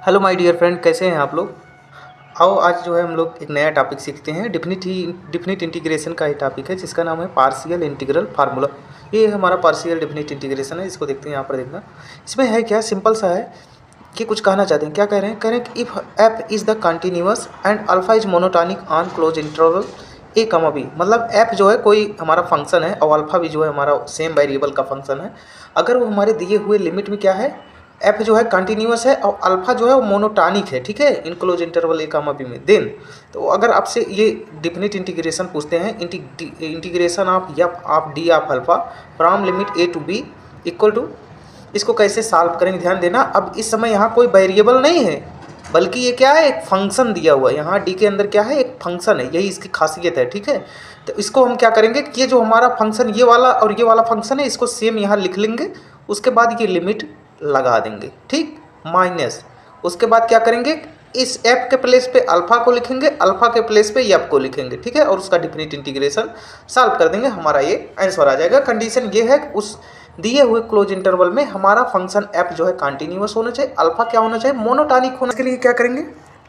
Hello my dear friend, कैसे हैं आप लोग। आओ आज जो है हम लोग एक नया टॉपिक सीखते हैं। डिफिनिट इंटीग्रेशन का ही टॉपिक है जिसका नाम है पार्शियल इंटीग्रल फार्मूला। ये हमारा पार्शियल डिफिनिट इंटीग्रेशन है। इसको देखते हैं यहाँ पर। देखना इसमें है क्या, सिंपल सा है कि कुछ कहना चाहते हैं। क्या कह रहे हैं कि if f is the continuous and alpha is monotonic on close interval a comma b. मतलब एफ जो है कोई हमारा फंक्शन है और अल्फा भी जो है हमारा सेम वेरिएबल का फंक्शन है। अगर वो हमारे दिए हुए लिमिट में क्या है, एफ जो है कंटिन्यूअस है और अल्फा जो है वो मोनोटॉनिक है, ठीक है, in close interval A comma B में। देन तो अगर आपसे ये डिफिनिट इंटीग्रेशन पूछते हैं, integration of D of alpha from limit A to B equal to, इसको कैसे सॉल्व करेंगे ध्यान देना। अब इस समय यहाँ कोई वेरिएबल नहीं है बल्कि ये क्या है, एक फंक्शन दिया हुआ है। यहाँ डी के अंदर क्या है, एक फंक्शन है, यही इसकी खासियत है, ठीक है। तो इसको हम क्या करेंगे कि ये जो हमारा फंक्शन ये वाला और ये वाला फंक्शन है, इसको सेम यहाँ लिख लेंगे। उसके बाद ये लिमिट लगा देंगे, ठीक, माइनस। उसके बाद क्या करेंगे, इस एफ के प्लेस पे अल्फा को लिखेंगे, अल्फा के प्लेस पे एफ को लिखेंगे, ठीक है, और उसका डिफिनिट इंटीग्रेशन सॉल्व कर देंगे। हमारा ये आंसर आ जाएगा। कंडीशन ये है कि उस दिए हुए क्लोज इंटरवल में हमारा फंक्शन एफ जो है कंटिन्यूअस होना चाहिए, अल्फा क्या होना चाहिए, मोनोटॉनिक होना। इसके लिए क्या करेंगे,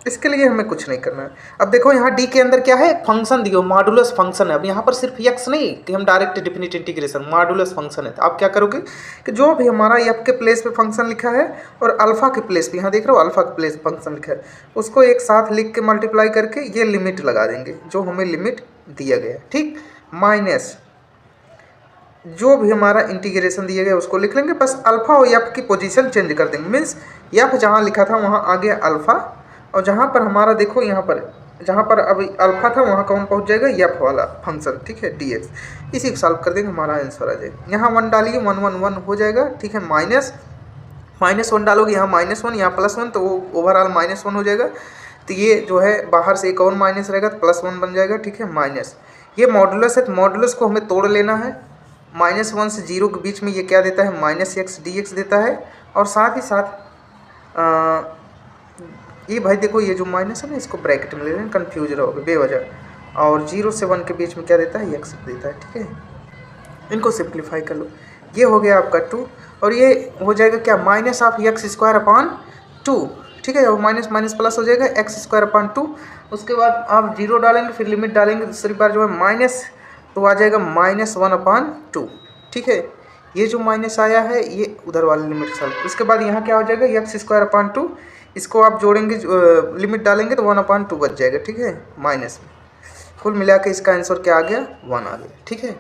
इसके लिए हमें कुछ नहीं करना है। अब देखो यहाँ डी के अंदर क्या है, फंक्शन दियो, मॉडुलस फंक्शन है। अब यहाँ पर सिर्फ एक्स नहीं कि हम direct definite integration, modulus function है। तो आप क्या करोगे कि जो भी हमारा एफ के प्लेस पे फंक्शन लिखा है और अल्फा के प्लेस पे, यहाँ देख रहे हो अल्फा के प्लेस फंक्शन लिखा है, उसको एक साथ लिख के मल्टीप्लाई करके ये लिमिट लगा देंगे जो हमें लिमिट दिया गया, ठीक, माइनस जो भी हमारा इंटीग्रेशन दिया गया उसको लिख लेंगे। बस अल्फा और एफ की पोजीशन चेंज कर देंगे। मीन्स एफ जहाँ लिखा था वहाँ आ गया अल्फा, और जहाँ पर हमारा देखो यहाँ पर जहाँ पर अभी अल्फा था वहाँ कौन पहुँच जाएगा, एफ वाला फंक्शन, ठीक है, डी एक्स। इसी को सॉल्व कर देंगे, हमारा आंसर आ जाएगा। यहाँ 1 डालिए, 1 1 1 हो जाएगा, ठीक है। -1 डालोगे, यहाँ -1, यहाँ +1, तो वो ओवरऑल -1 हो जाएगा। तो ये जो है बाहर से एक और माइनस रहेगा तो +1 बन जाएगा, ठीक है, माइनस। ये मॉडुलस है तो मॉडुलस को हमें तोड़ लेना है। -1 से 0 के बीच में ये क्या देता है, -x dx देता है। और साथ ही साथ ये भाई देखो ये जो माइनस है ना, इसको ब्रैकेट में ले लें, कन्फ्यूज रहोगे बेवजह। और 0 से 1 के बीच में क्या देता है, x देता है, ठीक है। इनको सिंप्लीफाई कर लो, ये हो गया आपका 2, और ये हो जाएगा क्या, -(x²/2), ठीक है। और माइनस माइनस प्लस हो जाएगा, x²/2। उसके बाद आप 0 डालेंगे, फिर लिमिट डालेंगे, दूसरी बार जो है माइनस, तो आ जाएगा -1/2, ठीक है। ये जो माइनस आया है ये उधर वाली लिमिट सॉल्व। उसके बाद यहाँ क्या हो जाएगा, x²/2, इसको आप जोड़ेंगे, लिमिट डालेंगे तो 1/2 बच जाएगा, ठीक है, माइनस में। कुल मिला के इसका आंसर क्या आ गया, 1 आ गया, ठीक है।